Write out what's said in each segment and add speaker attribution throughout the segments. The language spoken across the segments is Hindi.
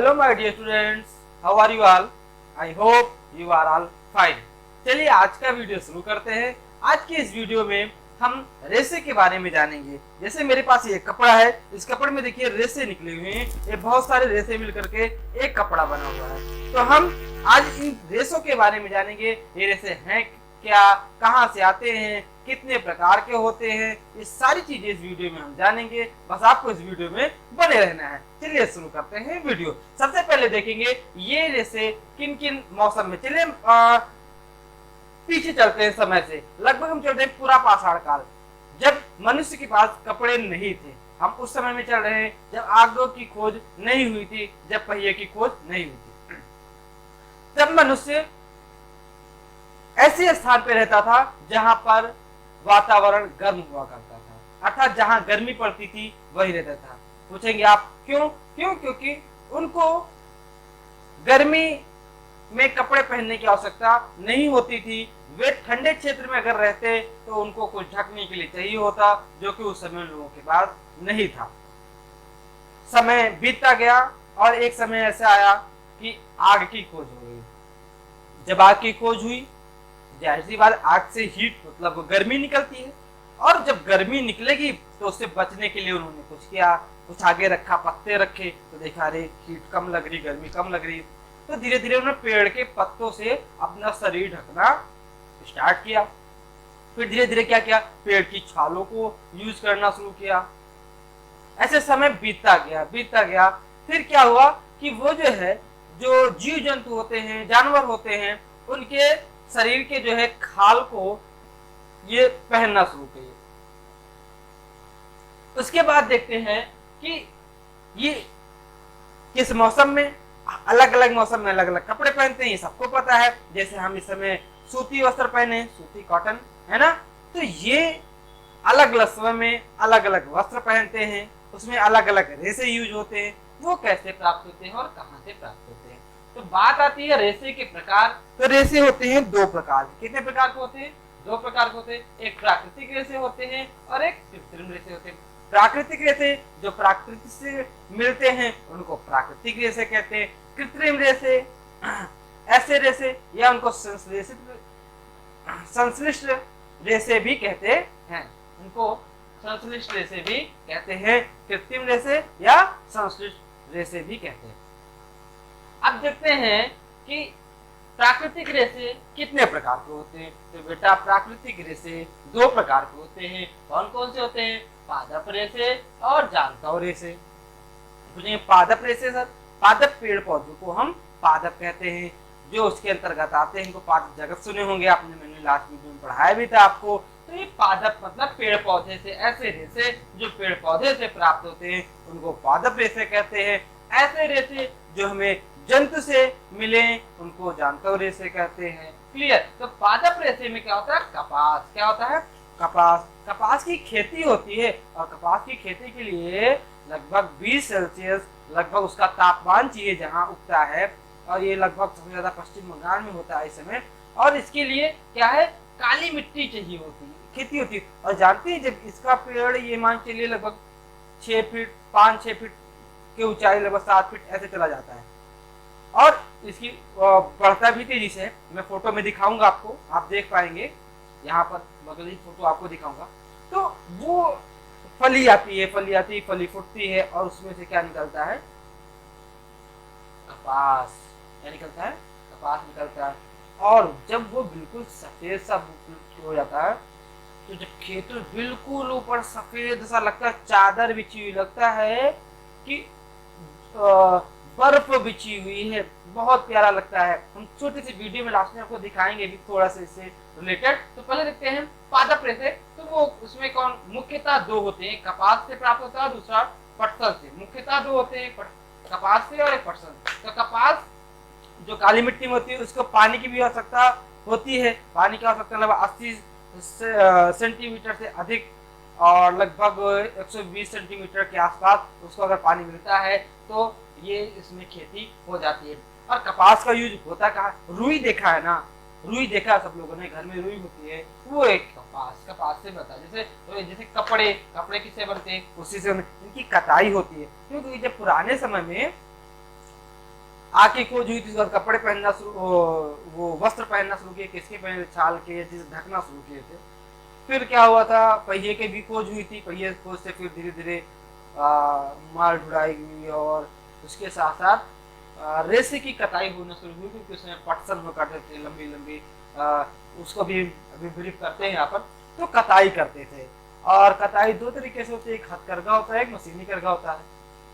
Speaker 1: Hello my dear students, how are you all? I hope you are all fine. चलिए आज का वीडियो शुरू करते हैं। आज के इस वीडियो में हम रेसे के बारे में जानेंगे। जैसे मेरे पास ये कपड़ा है, इस कपड़े में देखिए रेसे निकले हुए हैं। ये बहुत सारे रेसे मिल करके एक कपड़ा बना हुआ है। तो हम आज इन रेसों के बारे में जानेंगे। ये रेसे हैं क्या, कहाँ से आते हैं, कितने प्रकार के होते हैं, ये सारी चीजें इस वीडियो में हम जानेंगे। बस आपको इस वीडियो में बने रहना है। चलिए शुरू करते हैं वीडियो। सबसे पहले देखेंगे ये रेसे किन किन मौसम में। चलिए पीछे चलते हैं समय से। लगभग हम चलते हैं पूरा पाषाण काल, जब मनुष्य के पास कपड़े नहीं थे। हम उस समय में चल रहे हैं जब आगों की खोज नहीं हुई थी, जब पहिए की खोज नहीं हुई थी। तब मनुष्य ऐसे स्थान पे रहता था जहां पर वातावरण गर्म हुआ करता था, अर्थात जहां गर्मी पड़ती थी वही रहता था। पूछेंगे आप क्यों? क्योंकि उनको गर्मी में कपड़े पहनने की आवश्यकता नहीं होती थी। वे ठंडे क्षेत्र में अगर रहते तो उनको कुछ ढकने के लिए चाहिए होता, जो कि उस समय लोगों के पास नहीं था। समय बीतता गया और एक समय ऐसा आया कि आग की खोज हो गई। जब आग की खोज हुई, जाहिर सी बात, आग से हीट मतलब गर्मी निकलती है, और जब गर्मी निकलेगी तो उससे बचने के लिए उन्होंने कुछ किया, कुछ आगे रखा, पत्ते रखे, तो देखा अरे हीट कम लग रही, गर्मी कम लग रही, तो धीरे धीरे उन्होंने पेड़ के पत्तों से अपना शरीर ढकना स्टार्ट किया। फिर धीरे धीरे क्या किया, पेड़ की छालों को यूज करना शुरू किया। ऐसे समय बीतता गया। फिर क्या हुआ कि वो जो है, जो जीव जंतु होते हैं, जानवर होते हैं, उनके शरीर के जो है खाल को ये पहनना शुरू किए। उसके बाद देखते हैं कि ये किस मौसम में, अलग अलग मौसम में अलग अलग कपड़े पहनते हैं, ये सबको पता है। जैसे हम इस समय सूती वस्त्र पहने, सूती कॉटन, है ना। तो ये अलग अलग समय में अलग अलग वस्त्र पहनते हैं, उसमें अलग अलग रेसे यूज होते हैं। वो कैसे प्राप्त होते हैं और कहाँ से प्राप्त होते हैं? तो बात आती है रेसे के प्रकार। तो रेसे होते हैं दो प्रकार के। कितने प्रकार के होते हैं? दो प्रकार के होते हैं। एक प्राकृतिक रेसे होते हैं और एक कृत्रिम रेसे होते हैं। प्राकृतिक रेसे जो प्रकृति से मिलते हैं उनको प्राकृतिक रेसे कहते हैं। कृत्रिम रेसे, ऐसे रेसे या उनको संश्लिष्ट रेसे भी कहते हैं। उनको संश्लिष्ट रेसे भी कहते हैं, कृत्रिम रेसे या संश्लिष्ट रेसे भी कहते हैं। अब देखते हैं कि प्राकृतिक रेसे कितने प्रकार के होते हैं। तो बेटा प्राकृतिक रेसे दो प्रकार के होते हैं। कौन कौन से होते हैं? पादप रेसे और जानकव रेसे। पादप रेसे सर, पादप पेड़ पौधों को हम पादप कहते हैं, जो उसके अंतर्गत आते हैं। इनको पादप जगत सुने होंगे आपने, मैंने लास्ट वीडियो में पढ़ाया भी था आपको। तो ये पादप मतलब पेड़ पौधे से, ऐसे रेसे जो पेड़ पौधे से प्राप्त होते हैं उनको पादप रेसे कहते हैं। ऐसे रेसे जो हमें जंतु से मिले उनको जानकव रेसे कहते हैं। क्लियर? तो पादप रेसे में क्या होता है? कपास। क्या होता है? कपास। कपास की खेती होती है, और कपास की खेती के लिए लगभग 20 सेल्सियस लगभग उसका तापमान चाहिए जहाँ उगता है, और ये लगभग सबसे ज्यादा पश्चिम बंगाल में होता है इस समय। और इसके लिए क्या है, काली मिट्टी चाहिए होती है, खेती होती है। और जानते हैं जब इसका पेड़, ये मान चलिए लगभग 6 फीट 5-6 फीट की ऊंचाई, लगभग 7 फीट ऐसे चला जाता है, और इसकी बढ़ता भी तेजी से। मैं फोटो में दिखाऊंगा आपको, आप देख पाएंगे। यहाँ पर बगली फोटो आपको दिखाऊंगा। तो वो फली आती है, फली फूटती है, और उसमें से क्या निकलता है? कपास। क्या निकलता है? कपास निकलता है। और जब वो बिल्कुल सफेद सा हो जाता है, तो जब खेत बिल्कुल ऊपर सफेद सा लगता है, चादर बिछी हुई लगता है कि बर्फ बिछी हुई है, बहुत प्यारा लगता है। हम छोटी सी वीडियो में लास्ट में आपको दिखाएंगे भी थोड़ा सा इससे रिलेटेड। तो पहले देखते हैं पादप रेसे। तो वो उसमें कौन, मुख्यतः दो होते हैं, कपास से प्राप्त होता है, दूसरा पटसन से। मुख्यतः दो होते हैं, कपास से और एक पटसन। तो कपास जो काली मिट्टी में होती है, उसको पानी की भी आवश्यकता होती है। पानी की आवश्यकता लगभग 80 सेंटीमीटर से अधिक, और लगभग 120 सेंटीमीटर के आसपास उसको अगर पानी मिलता है तो ये इसमें खेती हो जाती है। और कपास का यूज होता कहाँ? रुई देखा है ना, रुई देखा सब लोगों ने, घर में रुई होती है, वो एक कपास से बनता है। जैसे कपड़े किससे बनते हैं? उसी से इनकी कटाई होती है। क्योंकि जब पुराने समय में आंखें खोज हुई थी, उसके बाद कपड़े पहनना शुरू, वो वस्त्र पहनना शुरू किए, किसके पहने, छाल के, जिसे ढकना शुरू किए थे। फिर क्या हुआ था, पहिए की भी खोज हुई थी, पहिए खोज से फिर धीरे धीरे माल ढुलाई हुई, और उसके साथ साथ रेसे की कटाई होना शुरू हुई, क्योंकि उसमें पटसन हुआ करते थे लंबी लंबी, उसको भी अभी ब्रीफ करते हैं यहाँ पर। तो कटाई करते थे, और कटाई दो तरीके से होती है, एक हथकरघा होता है, एक मशीनी करघा होता है।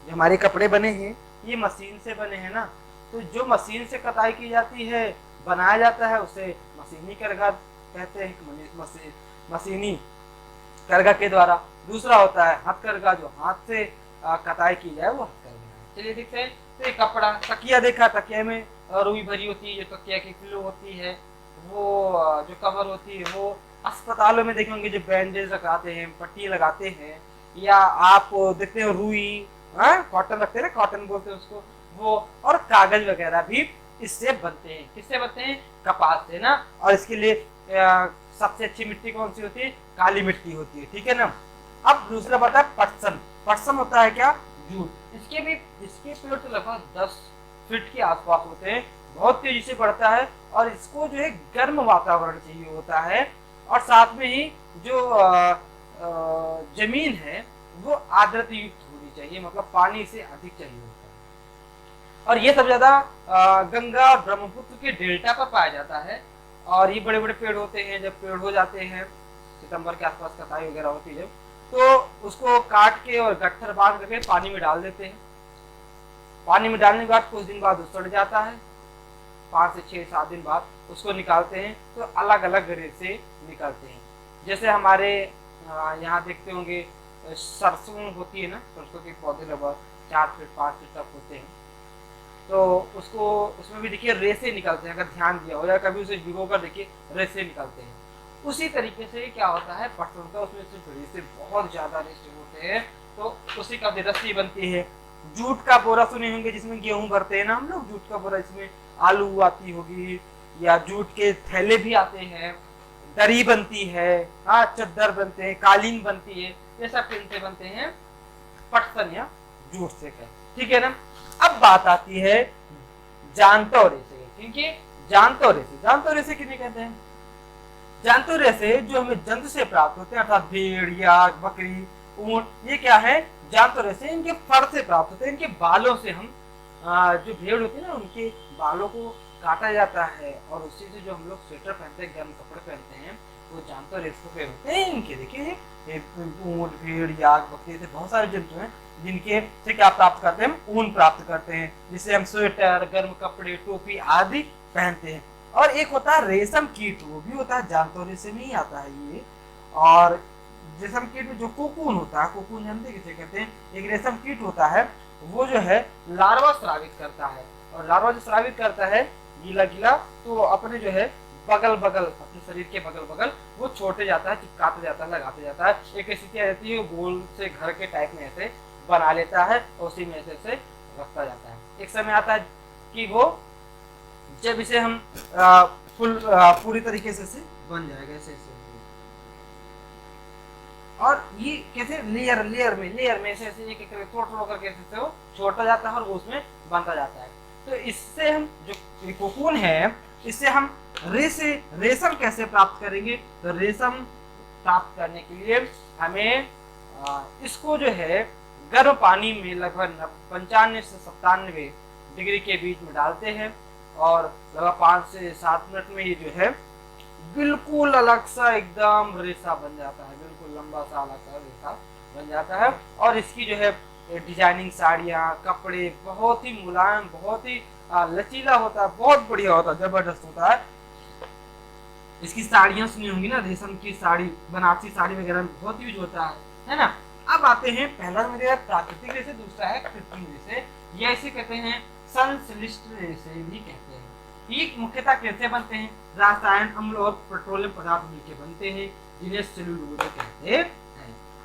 Speaker 1: जो हमारे कपड़े बने हैं ये मशीन से बने हैं ना, तो जो मशीन से कटाई की जाती है, बनाया जाता है, उसे मशीनी करघा कहते हैं, मशीनी करघा के द्वारा। दूसरा होता है हथकरघा, जो हाथ से कटाई की जाए, वो हथकरघा। चलिए देखते हैं। तो ये कपड़ा, तकिया देखा, तकिया में रुई भरी होती है, जो तकिया की पिलो होती है, वो जो कवर होती है, वो अस्पतालों में देखेंगे जो बैंडेज लगाते हैं, पट्टी लगाते हैं, या आप देखते हैं रुई, कॉटन रखते हैं ना, कॉटन बोलते हैं उसको, वो। और कागज वगैरह भी इससे बनते हैं। किससे बनते हैं? कपास से ना। और इसके लिए सबसे अच्छी मिट्टी कौन सी होती है? काली मिट्टी होती है, ठीक है ना। अब दूसरा बात है पटसन। पटसन होता है क्या? जूट। इसके पेड़ तो लगभग 10 फीट के आसपास होते हैं, बहुत तेजी से बढ़ता है, और इसको जो है गर्म वातावरण चाहिए होता है, और साथ में ही जो जमीन है वो आर्द्रता युक्त होनी चाहिए, मतलब पानी से अधिक चाहिए होता है। और ये सब ज्यादा गंगा और ब्रह्मपुत्र के डेल्टा पर पाया जाता है। और ये बड़े बड़े पेड़ होते हैं, जब पेड़ हो जाते हैं, सितंबर के आसपास कटाई वगैरह होती है, तो उसको काट के और गट्ठर बांध करके पानी में डाल देते हैं। पानी में डालने के बाद कुछ दिन बाद सड़ जाता है, 5 से 6 7 दिन बाद उसको निकालते हैं, तो अलग अलग रेसे निकलते हैं। जैसे हमारे यहाँ देखते होंगे सरसों होती है ना, सरसों के पौधे लगभग 4 फीट 5 फीट तक होते हैं, तो उसको उसमें भी देखिए रेसे निकलते हैं, अगर ध्यान दिया हो या कभी उसे भिगो कर देखिए, रेसे निकलते हैं। उसी तरीके से क्या होता है पटसन का, उसमें सिर्फ रेसे, बहुत ज्यादा रेसे होते हैं, तो उसी का रस्सी बनती है। जूट का बोरा सुने होंगे, जिसमें गेहूं भरते हैं ना हम लोग, जूट का बोरा, इसमें आलू आती होगी, या जूट के थैले भी आते हैं, दरी बनती है, हाँ, चद्दर बनते हैं, कालीन बनती है, ये सब किनसे बनते हैं? पटसन या जूट से। ठीक है ना। अब बात आती है जानतो रेसे। क्योंकि जानतो रेसे किन्हें कहते हैं? जानतो रेसे जो हमें जंतु से प्राप्त होते हैं, अर्थात भेड़ या बकरी, ऊंट, ये क्या है? जानतो रेसे इनके फर से प्राप्त होते हैं, इनके बालों से। हम जो भेड़ होती है ना, उनके बालों को काटा जाता है, और उसी से जो हम लोग स्वेटर पहनते हैं, गर्म कपड़े पहनते हैं, वो जानतो रेशों पे होते हैं इनके। देखिए ऊंट, भेड़, याक, बकरी, से बहुत सारे जंतु हैं जिनके से क्या प्राप्त करते हैं? हम ऊन प्राप्त करते हैं, जिससे हम स्वेटर, गर्म कपड़े, टोपी आदि पहनते हैं। और एक होता है रेशम कीट, वो भी होता है जानतो रेशे में ही आता है ये। और रेशम कीट में जो कोकून होता है, कोकून जानते किसे कहते हैं? एक रेशम कीट होता है, वो जो है लार्वा स्रावित करता है, और लार्वा जो स्रावित करता है गीला गीला, तो अपने जो है बगल बगल, अपने शरीर के बगल बगल वो छोड़ते जाता है, चिपकाते जाता है, लगाते जाता है। एक स्थिति आ जाती है, गोल से घर के टाइप में ऐसे बना लेता है, और उसी में ऐसे रखता जाता है। एक समय आता है कि वो जब इसे हम पूरी तरीके से बन जाएगा ऐसे। और ये कैसे लेयर में ऐसे एक थोड़ा करके ऐसे वो छोड़ता जाता है, और उसमें बनता जाता है। तो इससे हम जो कोकून है, इससे हम रेशम कैसे प्राप्त करेंगे? तो रेशम प्राप्त करने के लिए हमें इसको जो है गर्म पानी में लगभग 95 से 97 डिग्री के बीच में डालते हैं, और लगभग 5 से 7 मिनट में ये जो है बिल्कुल अलग सा एकदम रेशा बन जाता है, बिल्कुल लंबा सा अलग सा रेशा बन जाता है। और इसकी जो है डिजाइनिंग साड़ियाँ, कपड़े बहुत ही मुलायम, बहुत ही लचीला होता है, बहुत बढ़िया होता है, जबरदस्त होता है। इसकी साड़ियाँ सुनी होंगी ना, रेशम की साड़ी, बनारसी साड़ी वगैरह में बहुत यूज होता है ना। अब आते हैं, पहला मेरे प्राकृतिक रेशे, दूसरा है कृत्रिम रेशे। ये ऐसे कहते हैं संश्लिष्ट रेशे भी कहते हैं। ये मुख्यतः कैसे बनते हैं? रासायन, अम्ल और पेट्रोलियम पदार्थ मिलकर बनते हैं, जिन्हें सेलुलोज कहते हैं।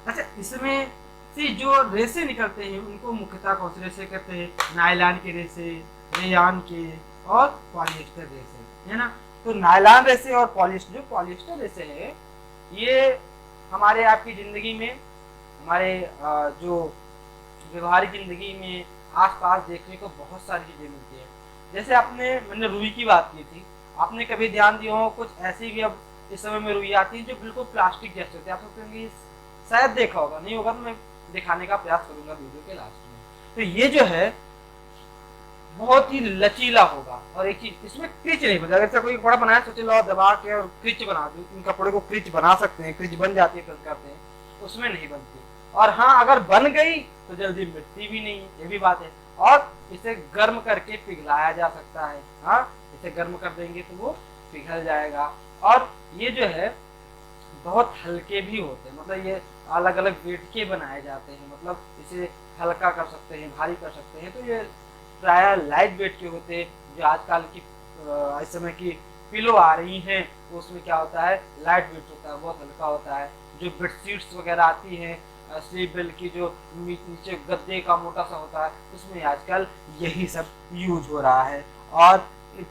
Speaker 1: अच्छा, इसमें से जो रेशे निकलते हैं उनको मुख्यतः कौन से रेशे कहते हैं? नायलॉन के रेशे, रेयान के, और पॉलिएस्टर रेशे, है ना। तो नायलॉन रेशे और पॉलिएस्टर रेशे है, ये हमारे आपकी जिंदगी में, हमारे जो व्यवहारिक जिंदगी में आसपास देखने को बहुत सारी चीजें मिलती है। जैसे मैंने रुई की बात की थी, आपने कभी ध्यान दिया हो कुछ ऐसी भी अब इस समय में रुई आती है जो बिल्कुल प्लास्टिक जैसे होते हैं। आप सोचते होंगे शायद देखा होगा, नहीं होगा तो मैं दिखाने का प्रयास करूंगा वीडियो के लास्ट में। तो ये जो है बहुत ही लचीला होगा, और एक चीज इसमें क्रिच नहीं बनता। अगर कोई कपड़ा बनाया सोचे लो दबा के और क्रिच बना दो, इन कपड़े को क्रिच बना सकते हैं, क्रिच बन जाती है प्रेस करते हैं, उसमें नहीं बनती। और हाँ, अगर बन गई तो जल्दी मिटती भी नहीं, ये भी बात है। और इसे गर्म करके पिघलाया जा सकता है। हाँ, इसे गर्म कर देंगे तो वो पिघल जाएगा। और ये जो है बहुत हल्के भी होते हैं, मतलब ये अलग अलग वेट के बनाए जाते हैं, मतलब इसे हल्का कर सकते हैं, भारी कर सकते हैं। तो ये प्राय लाइट वेट के होते हैं। जो आजकल की इस समय की पिलो आ रही हैं, उसमें क्या होता है, लाइट वेट होता है, बहुत हल्का होता है। जो बेडशीट्स वगैरह आती हैं स्लीप बेल की, जो नीचे गद्दे का मोटा सा होता है, उसमें आजकल यही सब यूज हो रहा है। और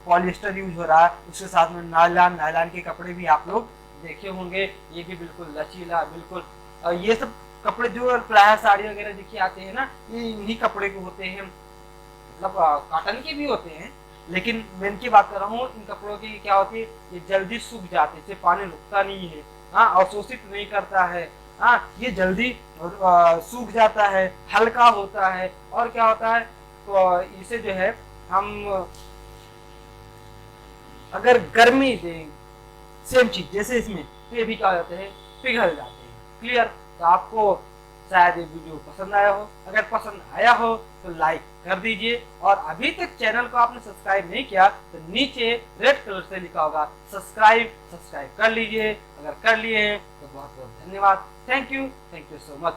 Speaker 1: पॉलिस्टर यूज हो रहा है, उसके साथ में नायलॉन के कपड़े भी आप लोग देखे होंगे, ये भी बिल्कुल लचीला, बिल्कुल ये सब कपड़े जो प्राय साड़ी वगैरह देखिए आते हैं ना, ये इन्हीं कपड़े के होते हैं, मतलब कॉटन के भी होते हैं। लेकिन मैं इनकी बात कर रहा हूँ, इन कपड़ों की क्या होती है, ये जल्दी सूख जाते हैं, इससे पानी रुकता नहीं है। हाँ, अवशोषित नहीं करता है। हाँ, ये जल्दी सूख जाता है, हल्का होता है। और क्या होता है, तो इसे जो है हम अगर गर्मी दें, सेम चीज जैसे इसमें, तो ये भी क्या हो जाते हैं, पिघल जाते हैं। क्लियर? तो आपको शायद ये वीडियो पसंद आया हो। अगर पसंद आया हो तो लाइक कर दीजिए, और अभी तक चैनल को आपने सब्सक्राइब नहीं किया तो नीचे रेड कलर से लिखा होगा सब्सक्राइब कर लीजिए। अगर कर लिए हैं तो बहुत बहुत धन्यवाद। Thank you so much.